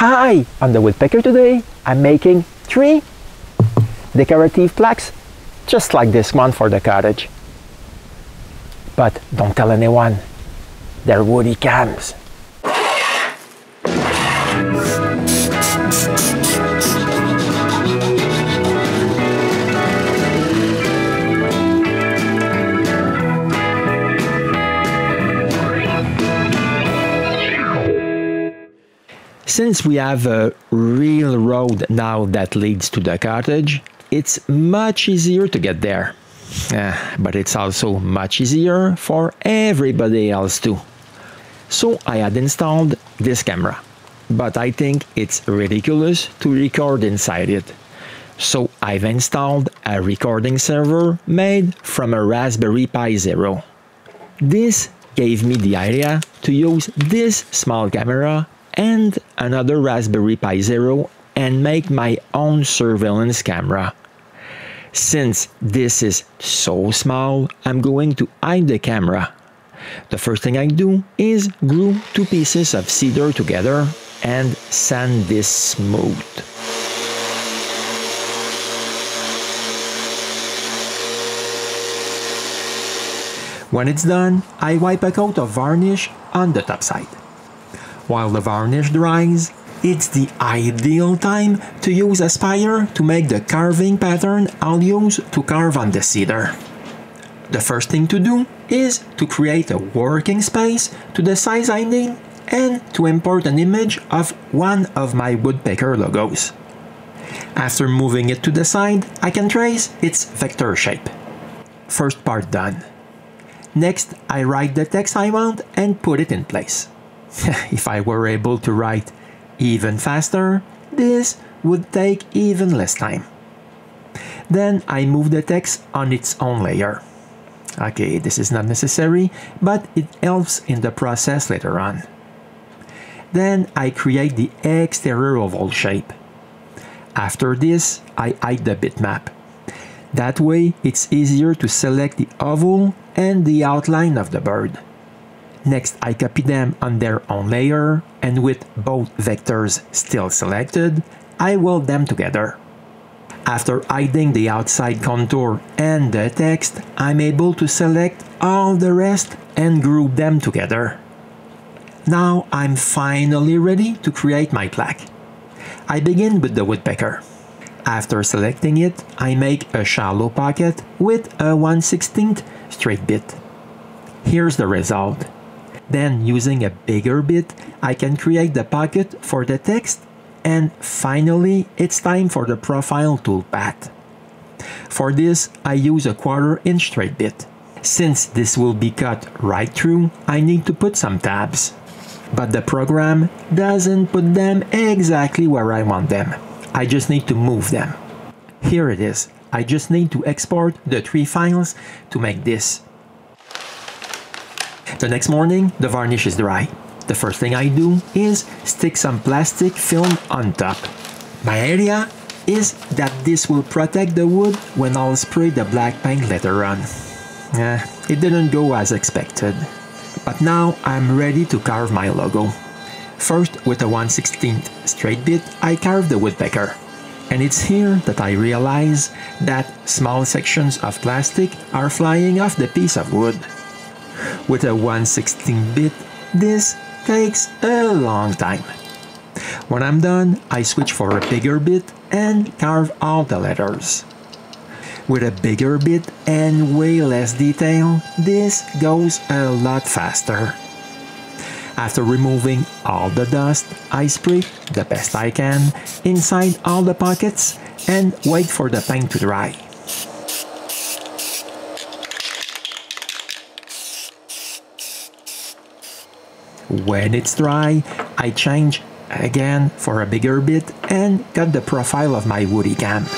Hi! On the Woodpecker today, I'm making 3 decorative plaques, just like this one for the cottage. But don't tell anyone, they're woody cams. Since we have a real road now that leads to the cottage, it's much easier to get there. But it's also much easier for everybody else too. So I had installed this camera, but I think it's ridiculous to record inside it. So I've installed a recording server made from a Raspberry Pi Zero. This gave me the idea to use this small camera and another Raspberry Pi Zero and make my own surveillance camera. Since this is so small, I'm going to hide the camera. The first thing I do is glue 2 pieces of cedar together and sand this smooth. When it's done, I wipe a coat of varnish on the top side. While the varnish dries, it's the ideal time to use a spire to make the carving pattern I'll use to carve on the cedar. The first thing to do is to create a working space to the size I need and to import an image of one of my Woodpecker logos. After moving it to the side, I can trace its vector shape. First part done. Next, I write the text I want and put it in place. If I were able to write even faster, this would take even less time. Then I move the text on its own layer. Okay, this is not necessary, but it helps in the process later on. Then I create the exterior oval shape. After this, I hide the bitmap. That way, it's easier to select the oval and the outline of the bird. Next, I copy them on their own layer, and with both vectors still selected, I weld them together. After hiding the outside contour and the text, I'm able to select all the rest and group them together. Now I'm finally ready to create my plaque. I begin with the Woodpecker. After selecting it, I make a shallow pocket with a 1/16 straight bit. Here's the result. Then, using a bigger bit, I can create the pocket for the text, and finally, it's time for the profile toolpath. For this, I use a 1/4 inch straight bit. Since this will be cut right through, I need to put some tabs. But the program doesn't put them exactly where I want them. I just need to move them. Here it is. I just need to export the 3 files to make this. The next morning, the varnish is dry. The first thing I do is stick some plastic film on top. My idea is that this will protect the wood when I'll spray the black paint later on. It didn't go as expected. But now I'm ready to carve my logo. First, with a 1/16 straight bit, I carve the Woodpecker. And it's here that I realize that small sections of plastic are flying off the piece of wood. With a 1/16 bit, this takes a long time. When I'm done, I switch for a bigger bit and carve all the letters. With a bigger bit and way less detail, this goes a lot faster. After removing all the dust, I spray the best I can inside all the pockets and wait for the paint to dry. When it's dry, I change again for a bigger bit and cut the profile of my woody cam.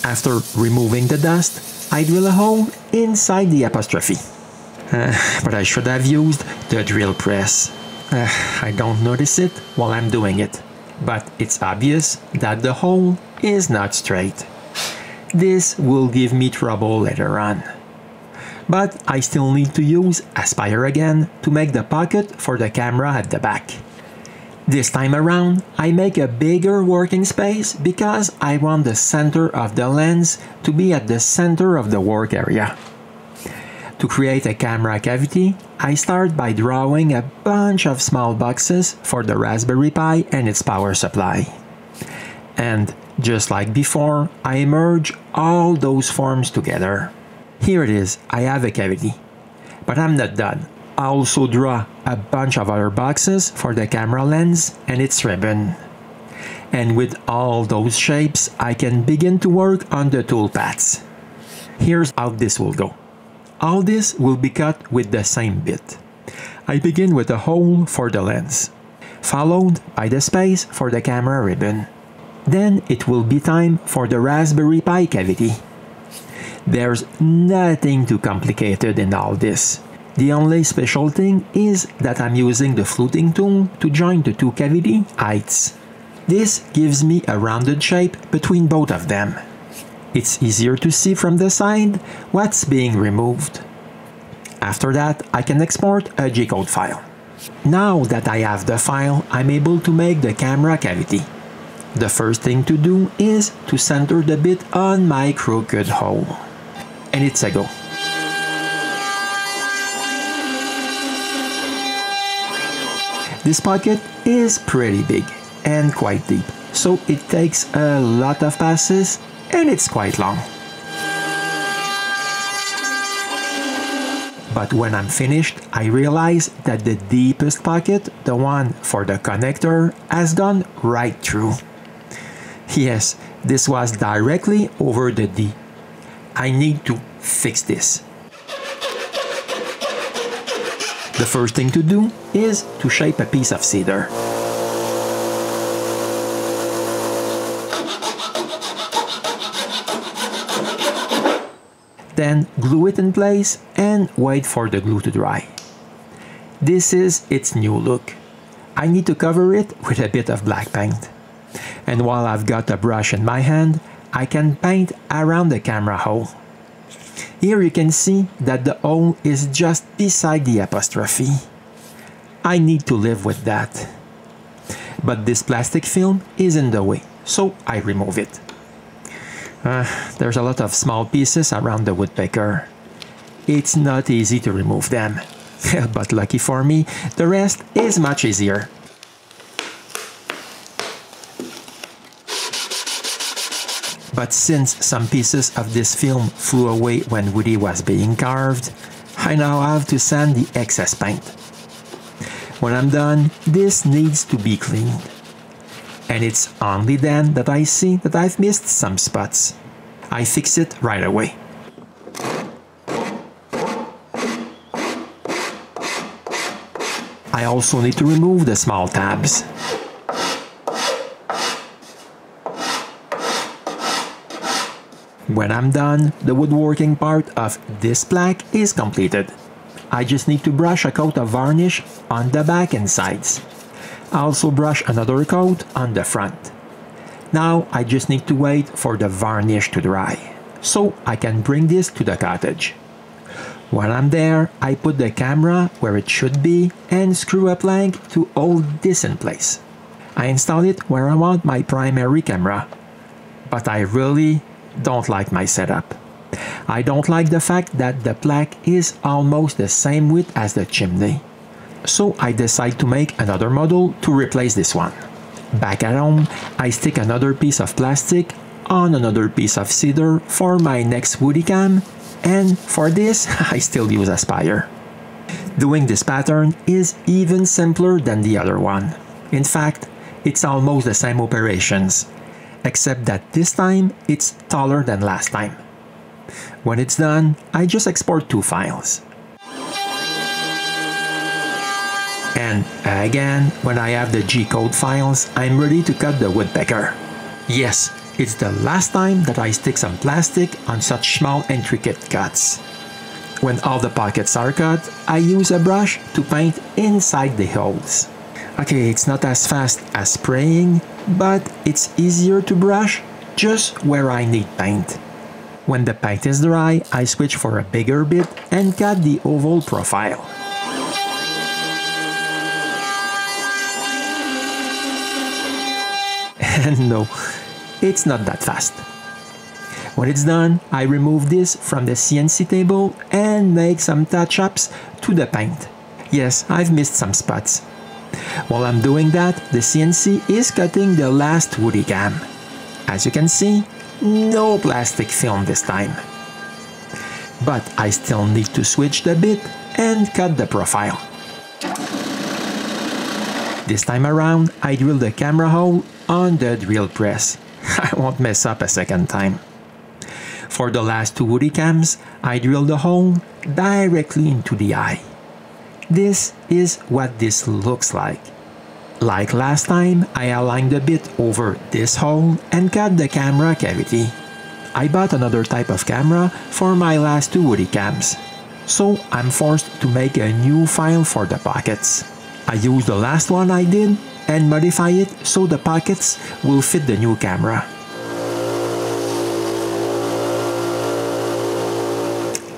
After removing the dust, I drill a hole inside the apostrophe. But I should have used the drill press. I don't notice it while I'm doing it, but it's obvious that the hole is not straight. This will give me trouble later on. But I still need to use Aspire again to make the pocket for the camera at the back. This time around, I make a bigger working space because I want the center of the lens to be at the center of the work area. To create a camera cavity, I start by drawing a bunch of small boxes for the Raspberry Pi and its power supply. And just like before, I merge all those forms together. Here it is, I have a cavity. But I'm not done. I also draw a bunch of other boxes for the camera lens and its ribbon. And with all those shapes, I can begin to work on the toolpaths. Here's how this will go. All this will be cut with the same bit. I begin with a hole for the lens, followed by the space for the camera ribbon. Then it will be time for the Raspberry Pi cavity. There's nothing too complicated in all this. The only special thing is that I'm using the fluting tool to join the two cavity heights. This gives me a rounded shape between both of them. It's easier to see from the side what's being removed. After that, I can export a G-code file. Now that I have the file, I'm able to make the camera cavity. The first thing to do is to center the bit on my crooked hole. And it's a go. This pocket is pretty big and quite deep, so it takes a lot of passes and it's quite long. But when I'm finished, I realize that the deepest pocket, the one for the connector, has gone right through. Yes, this was directly over the D. I need to fix this. The first thing to do is to shape a piece of cedar. Then glue it in place and wait for the glue to dry. This is its new look. I need to cover it with a bit of black paint. And while I've got a brush in my hand, I can paint around the camera hole. Here you can see that the hole is just beside the apostrophe. I need to live with that. But this plastic film is in the way, so I remove it. There's a lot of small pieces around the Woodpecker. It's not easy to remove them. But lucky for me, the rest is much easier. But since some pieces of this film flew away when Woody was being carved, I now have to sand the excess paint. When I'm done, this needs to be cleaned. And it's only then that I see that I've missed some spots. I fix it right away. I also need to remove the small tabs. When I'm done, the woodworking part of this plaque is completed. I just need to brush a coat of varnish on the back and sides. I also brush another coat on the front. Now I just need to wait for the varnish to dry, so I can bring this to the cottage. When I'm there, I put the camera where it should be and screw a plank to hold this in place. I install it where I want my primary camera. But I really don't like my setup. I don't like the fact that the plaque is almost the same width as the chimney. So I decide to make another model to replace this one. Back at home, I stick another piece of plastic on another piece of cedar for my next Woody cam, and for this, I still use Aspire. Doing this pattern is even simpler than the other one. In fact, it's almost the same operations, except that this time it's taller than last time. When it's done, I just export two files. And again, when I have the G-code files, I'm ready to cut the Woodpecker. Yes, it's the last time that I stick some plastic on such small intricate cuts. When all the pockets are cut, I use a brush to paint inside the holes. Okay, it's not as fast as spraying, but it's easier to brush just where I need paint. When the paint is dry, I switch for a bigger bit and cut the oval profile. And no, it's not that fast. When it's done, I remove this from the CNC table and make some touch-ups to the paint. Yes, I've missed some spots. While I'm doing that, the CNC is cutting the last woody cam. As you can see, no plastic film this time. But I still need to switch the bit and cut the profile. This time around, I drill the camera hole on the drill press. I won't mess up a second time. For the last two woody cams, I drill the hole directly into the eye. This is what this looks like. Like last time, I aligned the bit over this hole and cut the camera cavity. I bought another type of camera for my last two woody cams, so I'm forced to make a new file for the pockets. I use the last one I did and modify it so the pockets will fit the new camera.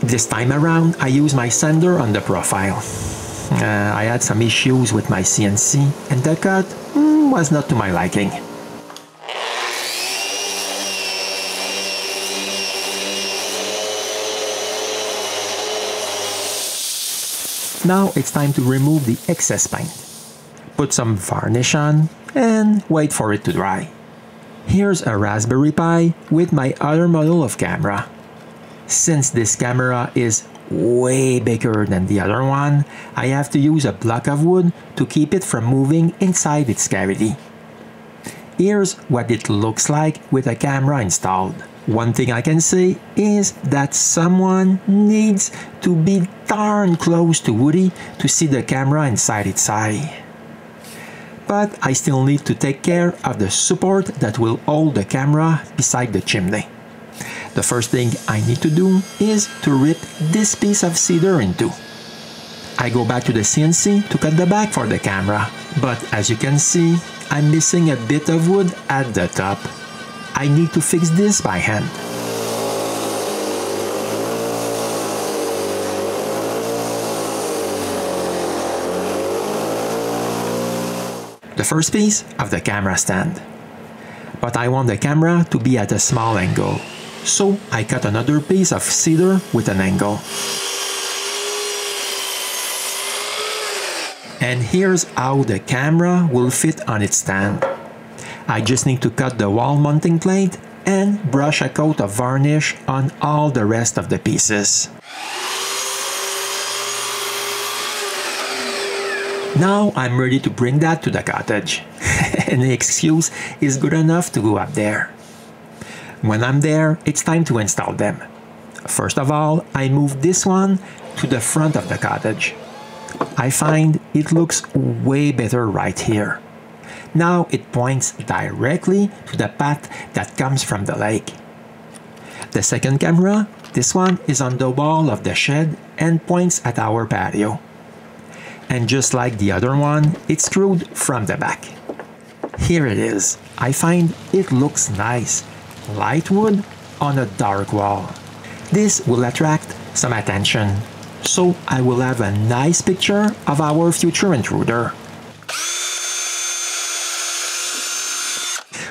This time around, I use my sander on the profile. I had some issues with my CNC and the cut was not to my liking. Now it's time to remove the excess paint. Put some varnish on and wait for it to dry. Here's a Raspberry Pi with my other model of camera. Since this camera is way bigger than the other one, I have to use a block of wood to keep it from moving inside its cavity. Here's what it looks like with a camera installed. One thing I can say is that someone needs to be darn close to Woody to see the camera inside its eye. But I still need to take care of the support that will hold the camera beside the chimney. The first thing I need to do is to rip this piece of cedar in two. I go back to the CNC to cut the back for the camera, but as you can see, I'm missing a bit of wood at the top. I need to fix this by hand. The first piece of the camera stand. But I want the camera to be at a small angle, so I cut another piece of cedar with an angle. And here's how the camera will fit on its stand. I just need to cut the wall mounting plate and brush a coat of varnish on all the rest of the pieces. Now I'm ready to bring that to the cottage. Any excuse is good enough to go up there. When I'm there, it's time to install them. First of all, I move this one to the front of the cottage. I find it looks way better right here. Now it points directly to the path that comes from the lake. The second camera, this one is on the wall of the shed and points at our patio. And just like the other one, it's screwed from the back. Here it is. I find it looks nice. Light wood on a dark wall. This will attract some attention, so I will have a nice picture of our future intruder.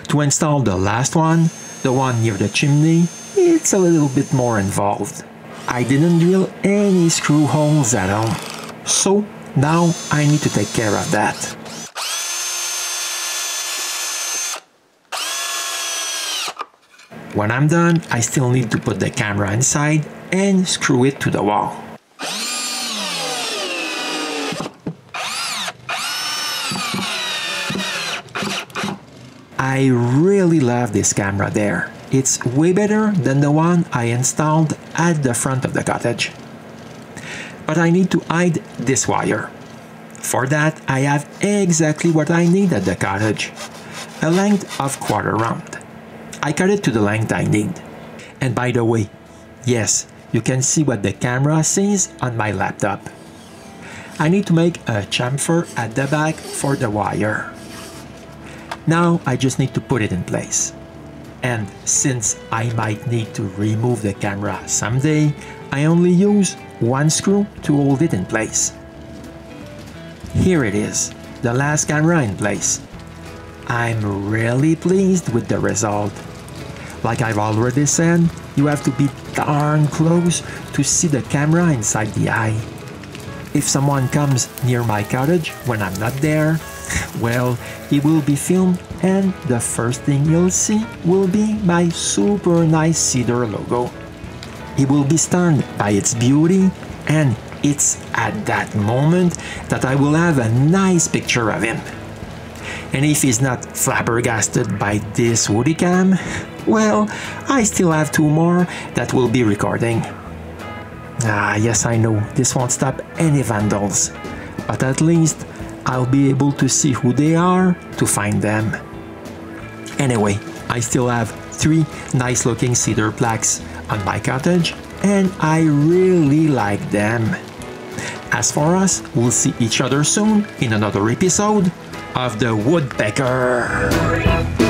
To install the last one, the one near the chimney, it's a little bit more involved. I didn't drill any screw holes at all, so now I need to take care of that. When I'm done, I still need to put the camera inside and screw it to the wall. I really love this camera there. It's way better than the one I installed at the front of the cottage. But I need to hide this wire. For that, I have exactly what I need at the cottage. A length of 1/4 round. I cut it to the length I need. And by the way, yes, you can see what the camera sees on my laptop. I need to make a chamfer at the back for the wire. Now I just need to put it in place. And since I might need to remove the camera someday, I only use one screw to hold it in place. Here it is, the last camera in place. I'm really pleased with the result. Like I've already said, you have to be darn close to see the camera inside the eye. If someone comes near my cottage when I'm not there, well, it will be filmed and the first thing you'll see will be my super nice cedar logo. He will be stunned by its beauty, and it's at that moment that I will have a nice picture of him. And if he's not flabbergasted by this woody cam, well, I still have 2 more that will be recording. Yes, I know, this won't stop any vandals, but at least I'll be able to see who they are to find them. Anyway, I still have 3 nice looking cedar plaques on my cottage, and I really like them. As for us, we'll see each other soon in another episode of the Woodpecker.